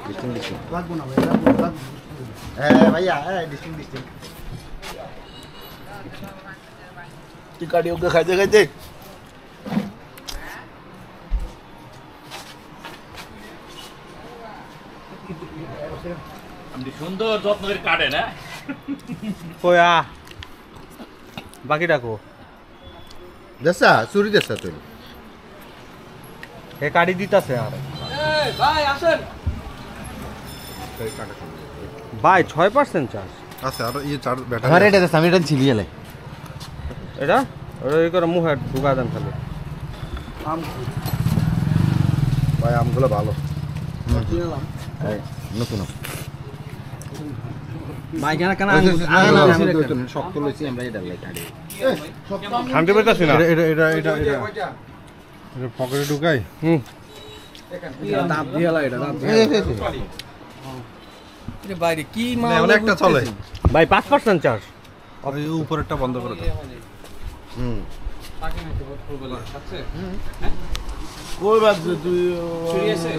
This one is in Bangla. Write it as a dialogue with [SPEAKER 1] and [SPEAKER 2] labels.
[SPEAKER 1] ডিস্টিং ডিস্টিং
[SPEAKER 2] লাগবো না ভাই, লাগবো।
[SPEAKER 1] হ্যাঁ ভাইয়া হ্যাঁ ডিস্টিং ডিস্টিং তুই কাটি ওকে খাইতে খাইতে
[SPEAKER 3] সুন্দর যত্ন করে কাটে না
[SPEAKER 2] কয়া বাকি ডাকো
[SPEAKER 1] দেসা চুরি দেসা তুই
[SPEAKER 2] হে কাটি দিতাছে আর
[SPEAKER 3] ভাই আসেন
[SPEAKER 2] ভাই 6% চার্জ
[SPEAKER 4] আচ্ছা আর এই চার ব্যাটারি
[SPEAKER 1] আমার এটা দেসা আমি এটা ছিলি এলে
[SPEAKER 2] এটা ওই করে মুখে ঢুকা দেন খালি
[SPEAKER 4] ভাই আমগুলো ভালো
[SPEAKER 1] এই নতুন
[SPEAKER 2] ভাই কেন কেন
[SPEAKER 1] শক্ত লইছি আমরা এটা লাই কাটি
[SPEAKER 2] শান্তি পাইতাছি না
[SPEAKER 4] এটা পকেটে ঢুকাই
[SPEAKER 2] হুম
[SPEAKER 3] দাঁত দিয়ে লাই এটা দাঁত দিয়ে বাইরে কি মাল
[SPEAKER 4] অনেকটা চলে
[SPEAKER 2] ভাই 5% চার্জ
[SPEAKER 4] ওই উপরেরটা বন্ধ করে দাও
[SPEAKER 1] হুম
[SPEAKER 3] পাখি নাকি ফুলবেলা আছে
[SPEAKER 1] কই বাদ তুই
[SPEAKER 3] চুরি আছে